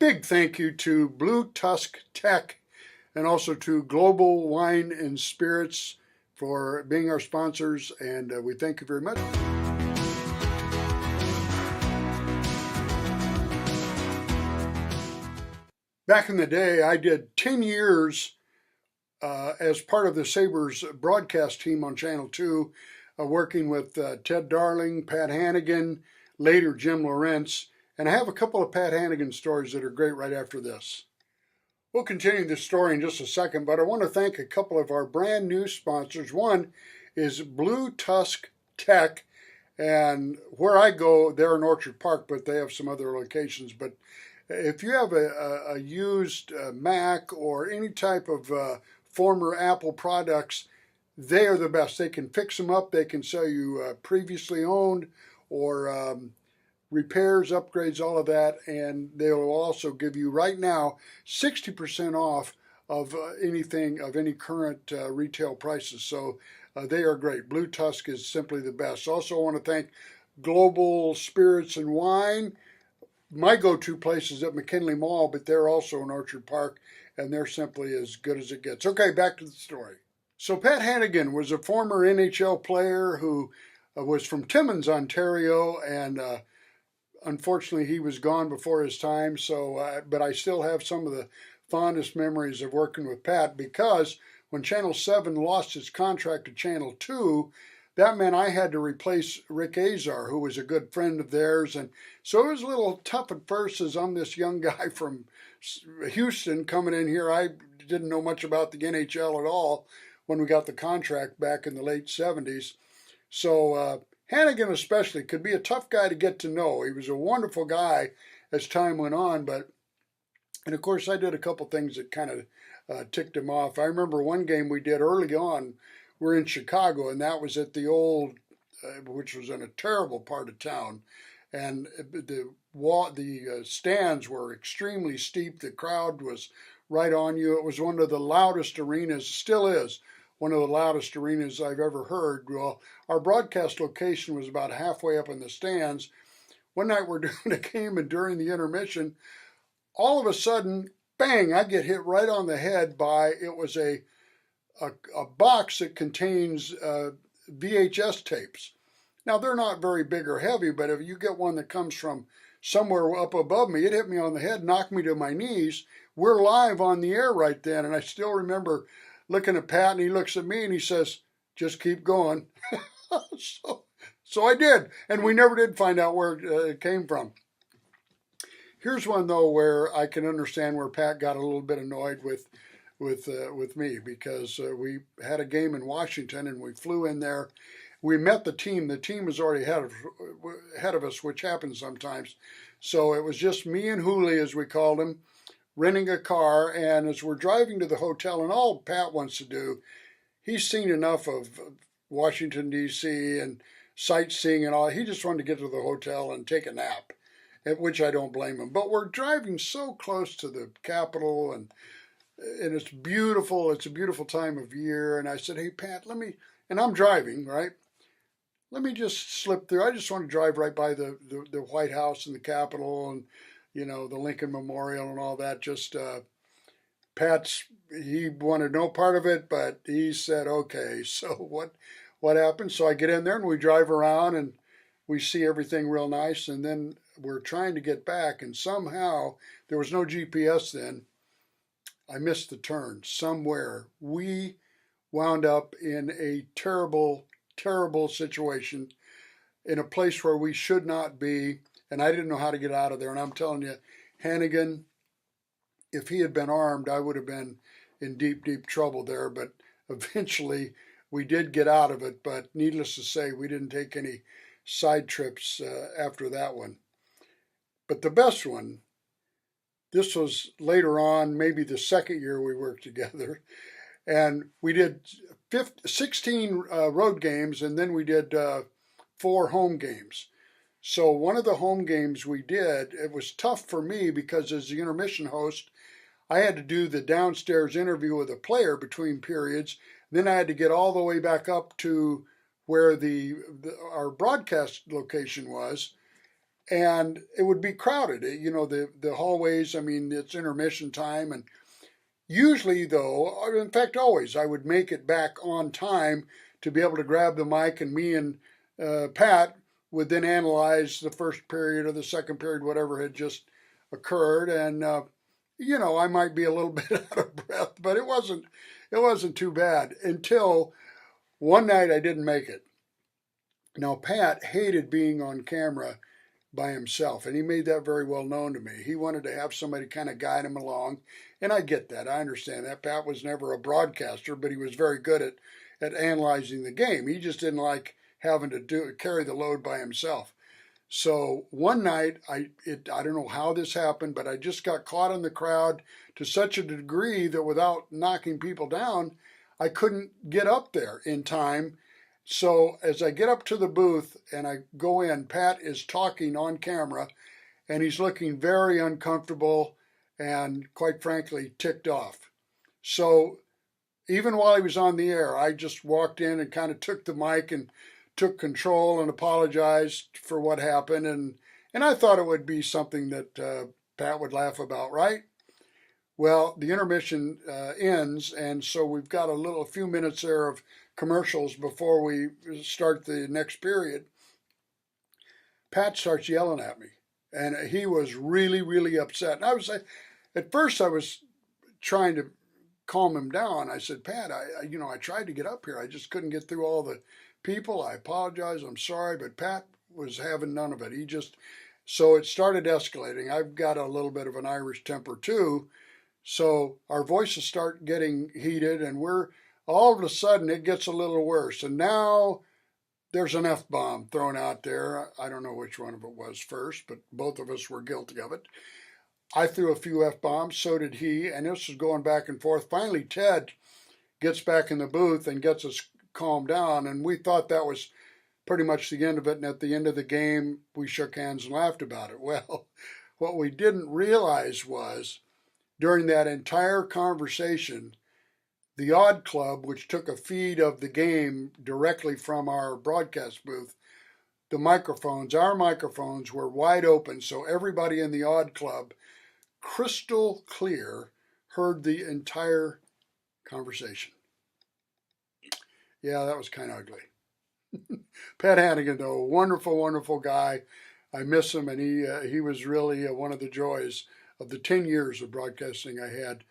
big thank you to Blue Tusk Tech and also to Global Wine and Spirits for being our sponsors, and we thank you very much. Back in the day, I did 10 years as part of the Sabres broadcast team on Channel 2, working with Ted Darling, Pat Hannigan, later Jim Lawrence, and I have a couple of Pat Hannigan stories that are great right after this. We'll continue this story in just a second, but I want to thank a couple of our brand new sponsors. One is Blue Tusk Tech, and where I go, they're in Orchard Park, but they have some other locations. But if you have a used Mac or any type of former Apple products, they are the best. They can fix them up. They can sell you previously owned or repairs, upgrades, all of that, and they will also give you right now 60% off of anything of any current retail prices. So they are great. Blue Tusk is simply the best. Also, I want to thank Global Spirits and Wine. My go-to place is at McKinley Mall, but they're also in Orchard Park, and they're simply as good as it gets. Okay, back to the story. So Pat Hannigan was a former NHL player who was from Timmins, Ontario, and unfortunately, he was gone before his time, but I still have some of the fondest memories of working with Pat, because when Channel 7 lost its contract to Channel 2, that meant I had to replace Rick Azar, who was a good friend of theirs. And so it was a little tough at first, as I'm this young guy from Houston coming in here. I didn't know much about the NHL at all when we got the contract back in the late 70s. So Hannigan especially could be a tough guy to get to know. He was a wonderful guy as time went on, and of course I did a couple things that kind of ticked him off. I remember one game we did early on. We're in Chicago, and that was at the old, which was in a terrible part of town, and the stands were extremely steep. The crowd was right on you. It was one of the loudest arenas, still is, one of the loudest arenas I've ever heard. Well, our broadcast location was about halfway up in the stands. One night we're doing a game, and during the intermission, all of a sudden, bang, I get hit right on the head by, it was a box that contains VHS tapes. Now, they're not very big or heavy, but if you get one that comes from somewhere up above me, it hit me on the head, knocked me to my knees. We're live on the air right then, and I still remember looking at Pat, and he looks at me and he says, "Just keep going." So I did, and we never did find out where it came from. Here's one, though, where I can understand where Pat got a little bit annoyed with me, because we had a game in Washington, and we flew in there. We met the team. The team was already ahead of us, which happens sometimes. So it was just me and Hooley, as we called him, renting a car. And as we're driving to the hotel, and all Pat wants to do, he's seen enough of Washington, D.C. and sightseeing and all. He just wanted to get to the hotel and take a nap, which I don't blame him. But we're driving so close to the Capitol, and it's beautiful. It's a beautiful time of year. And I said, "Hey, Pat, and I'm driving, right? Let me just slip through. I just want to drive right by the White House and the Capitol and, the Lincoln Memorial and all that." Just, he wanted no part of it, but he said, okay. So what happened? So I get in there and we drive around and we see everything real nice. And then we're trying to get back, and somehow there was no GPS then. I missed the turn somewhere. We wound up in a terrible, terrible situation in a place where we should not be, and I didn't know how to get out of there. And I'm telling you, Hannigan, if he had been armed, I would have been in deep, deep trouble there. But eventually we did get out of it. But needless to say, we didn't take any side trips after that one. But the best one, this was later on, maybe the second year we worked together. And we did 16 road games, and then we did 4 home games. So one of the home games we did, it was tough for me because as the intermission host, I had to do the downstairs interview with a player between periods. Then I had to get all the way back up to where our broadcast location was. and it would be crowded. You know, the hallways, I mean, it's intermission time. And usually, though, in fact, always, I would make it back on time to be able to grab the mic, and me and Pat would then analyze the first period or the second period, whatever had just occurred. And, you know, I might be a little bit out of breath, but it wasn't too bad until one night I didn't make it. Now, Pat hated being on camera by himself, and he made that very well known to me. He wanted to have somebody kind of guide him along, and I get that. I understand that. Pat was never a broadcaster, but he was very good at analyzing the game. He just didn't like having to carry the load by himself. So one night, I don't know how this happened, but I just got caught in the crowd to such a degree that without knocking people down, I couldn't get up there in time. So as I get up to the booth and I go in, Pat is talking on camera, and he's looking very uncomfortable and, quite frankly, ticked off. So even while he was on the air, I just walked in and kind of took the mic and took control and apologized for what happened. And I thought it would be something that Pat would laugh about, right? Well, the intermission ends, and so we've got a few minutes there of commercials before we start the next period. Pat starts yelling at me, and he was really, really upset. And at first I was trying to calm him down. I said, Pat, I tried to get up here. I just couldn't get through all the people. I apologize. I'm sorry. But Pat was having none of it. So it started escalating. I've got a little bit of an Irish temper too. So our voices start getting heated, and all of a sudden it gets a little worse. And now there's an F-bomb thrown out there. I don't know which one of it was first, but both of us were guilty of it. I threw a few F-bombs, so did he, and this was going back and forth. Finally, Ted gets back in the booth and gets us calmed down, and we thought that was pretty much the end of it. And at the end of the game, we shook hands and laughed about it. Well, what we didn't realize was during that entire conversation, the Odd Club, which took a feed of the game directly from our broadcast booth, our microphones were wide open, so everybody in the Odd Club, crystal clear, heard the entire conversation. Yeah, that was kind of ugly. Pat Hannigan, though, wonderful, wonderful guy. I miss him, and he was really one of the joys of the 10 years of broadcasting I had